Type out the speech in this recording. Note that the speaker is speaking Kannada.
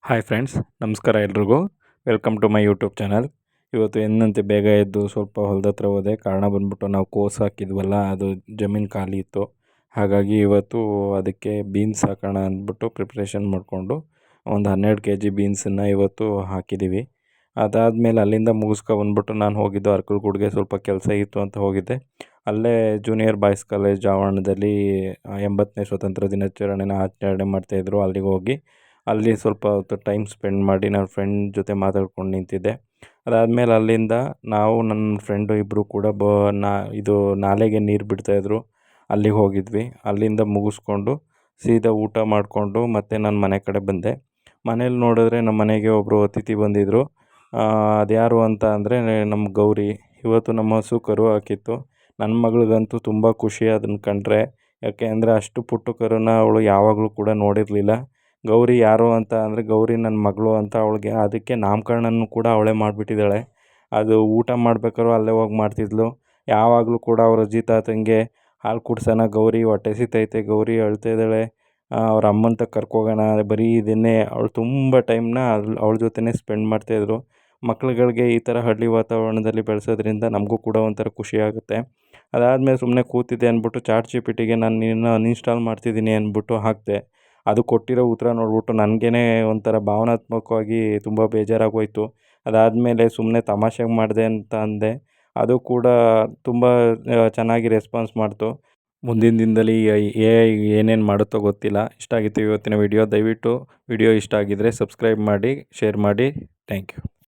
ಹಾಯ್ ಫ್ರೆಂಡ್ಸ್, ನಮಸ್ಕಾರ ಎಲ್ರಿಗೂ. Welcome to my YouTube channel. ಇವತ್ತು ಎಂದಂತೆ ಬೇಗ ಎದ್ದು ಸ್ವಲ್ಪ ಹೊಲದ ಹತ್ರ ಹೋದೆ. ಕಾರಣ ಬಂದ್ಬಿಟ್ಟು ನಾವು ಕೋಸು ಹಾಕಿದ್ವಲ್ಲ, ಅದು ಜಮೀನು ಖಾಲಿ ಇತ್ತು. ಹಾಗಾಗಿ ಇವತ್ತು ಅದಕ್ಕೆ ಬೀನ್ಸ್ ಹಾಕೋಣ ಅಂದ್ಬಿಟ್ಟು ಪ್ರಿಪ್ರೇಷನ್ ಮಾಡಿಕೊಂಡು ಒಂದು 12 kg ಬೀನ್ಸನ್ನು ಇವತ್ತು ಹಾಕಿದ್ದೀವಿ. ಅದಾದಮೇಲೆ ಅಲ್ಲಿಂದ ಬಂದ್ಬಿಟ್ಟು ನಾನು ಹೋಗಿದ್ದು ಅರ್ಕಲ್ಗೂಡಿಗೆ. ಸ್ವಲ್ಪ ಕೆಲಸ ಇತ್ತು ಅಂತ ಹೋಗಿದ್ದೆ. ಅಲ್ಲೇ ಜೂನಿಯರ್ ಬಾಯ್ಸ್ ಕಾಲೇಜ್ ಆವರಣದಲ್ಲಿ 80ನೇ ಸ್ವತಂತ್ರ ದಿನಾಚರಣೆನ ಆಚರಣೆ ಮಾಡ್ತಾಯಿದ್ರು. ಅಲ್ಲಿಗೆ ಹೋಗಿ ಅಲ್ಲಿ ಸ್ವಲ್ಪ ಹೊತ್ತು ಟೈಮ್ ಸ್ಪೆಂಡ್ ಮಾಡಿ ನನ್ನ ಫ್ರೆಂಡ್ ಜೊತೆ ಮಾತಾಡ್ಕೊಂಡು ನಿಂತಿದ್ದೆ. ಅದಾದಮೇಲೆ ಅಲ್ಲಿಂದ ನಾವು ನನ್ನ ಫ್ರೆಂಡು ಇಬ್ಬರು ಕೂಡ ಇದು ನಾಲೆಗೆ ನೀರು ಬಿಡ್ತಾಯಿದ್ರು, ಅಲ್ಲಿಗೆ ಹೋಗಿದ್ವಿ. ಅಲ್ಲಿಂದ ಮುಗಿಸ್ಕೊಂಡು ಸೀದಾ ಊಟ ಮಾಡಿಕೊಂಡು ಮತ್ತೆ ನಾನು ಮನೆ ಕಡೆ ಬಂದೆ. ಮನೇಲಿ ನೋಡಿದ್ರೆ ನಮ್ಮ ಮನೆಗೆ ಒಬ್ಬರು ಅತಿಥಿ ಬಂದಿದ್ದರು. ಅದ್ಯಾರು ಅಂತ ಅಂದರೆ ನಮ್ಮ ಗೌರಿ. ಇವತ್ತು ನಮ್ಮ ಹಸು ಕರು ಹಾಕಿತ್ತು. ನನ್ನ ಮಗಳಿಗಂತೂ ತುಂಬ ಖುಷಿ ಅದನ್ನು ಕಂಡ್ರೆ. ಯಾಕೆ ಅಂದರೆ ಅಷ್ಟು ಪುಟ್ಟ ಕರುನ ಅವಳು ಯಾವಾಗಲೂ ಕೂಡ ನೋಡಿರಲಿಲ್ಲ. ಗೌರಿ ಯಾರು ಅಂತ ಅಂದರೆ ಗೌರಿ ನನ್ನ ಮಗಳು ಅಂತ ಅವಳಿಗೆ ಅದಕ್ಕೆ ನಾಮಕರಣನೂ ಕೂಡ ಅವಳೇ ಮಾಡಿಬಿಟ್ಟಿದ್ದಾಳೆ. ಅದು ಊಟ ಮಾಡ್ಬೇಕಾದ್ರೂ ಅಲ್ಲೇ ಹೋಗಿ ಮಾಡ್ತಿದ್ಲು. ಯಾವಾಗಲೂ ಕೂಡ ಅವ್ರ ಅಜ್ಜಿ ತಾತಂಗೆ ಹಾಲು ಕುಡ್ಸೋಣ ಗೌರಿ, ಹೊಟ್ಟೆ ಹಸಿತೈತೆ ಗೌರಿ, ಅಳ್ತಾ ಇದ್ದಾಳೆ, ಅವ್ರ ಅಮ್ಮನ ತಕ್ಕ ಕರ್ಕೋಗೋಣ, ಬರೀ ಇದನ್ನೇ ಅವಳು ತುಂಬ ಟೈಮ್ನ ಅವಳ ಜೊತೆನೇ ಸ್ಪೆಂಡ್ ಮಾಡ್ತಾಯಿದ್ರು. ಮಕ್ಳುಗಳಿಗೆ ಈ ಥರ ಹಳ್ಳಿ ವಾತಾವರಣದಲ್ಲಿ ಬೆಳೆಸೋದ್ರಿಂದ ನಮಗೂ ಕೂಡ ಒಂಥರ ಖುಷಿಯಾಗುತ್ತೆ. ಅದಾದಮೇಲೆ ಸುಮ್ಮನೆ ಕೂತಿದ್ದೆ ಅಂದ್ಬಿಟ್ಟು ಚಾಟ್ ಜಿ ಪಿ ಟಿಗೆ ನಾನು ಇನ್ನೂ ಅನ್ಇನ್ಸ್ಟಾಲ್ ಮಾಡ್ತಿದ್ದೀನಿ ಅಂದ್ಬಿಟ್ಟು ಹಾಕಿದೆ. ಅದು ಕೊಟ್ಟಿರೋ ಉತ್ತರ ನೋಡ್ಬಿಟ್ಟು ನನಗೇ ಒಂಥರ ಭಾವನಾತ್ಮಕವಾಗಿ ತುಂಬ ಬೇಜಾರಾಗೋಯಿತು. ಅದಾದಮೇಲೆ ಸುಮ್ಮನೆ ತಮಾಷೆಗೆ ಮಾಡಿದೆ ಅಂತ ಅಂದೆ. ಅದು ಕೂಡ ತುಂಬ ಚೆನ್ನಾಗಿ ರೆಸ್ಪಾನ್ಸ್ ಮಾಡ್ತು. ಮುಂದಿನ ದಿನದಲ್ಲಿ ಎ ಐ ಏನೇನು ಮಾಡುತ್ತೋ ಗೊತ್ತಿಲ್ಲ. ಇಷ್ಟ ಆಗಿತ್ತು ಇವತ್ತಿನ ವಿಡಿಯೋ. ದಯವಿಟ್ಟು ವಿಡಿಯೋ ಇಷ್ಟ ಆಗಿದ್ದರೆ ಸಬ್ಸ್ಕ್ರೈಬ್ ಮಾಡಿ, ಶೇರ್ ಮಾಡಿ. Thank you.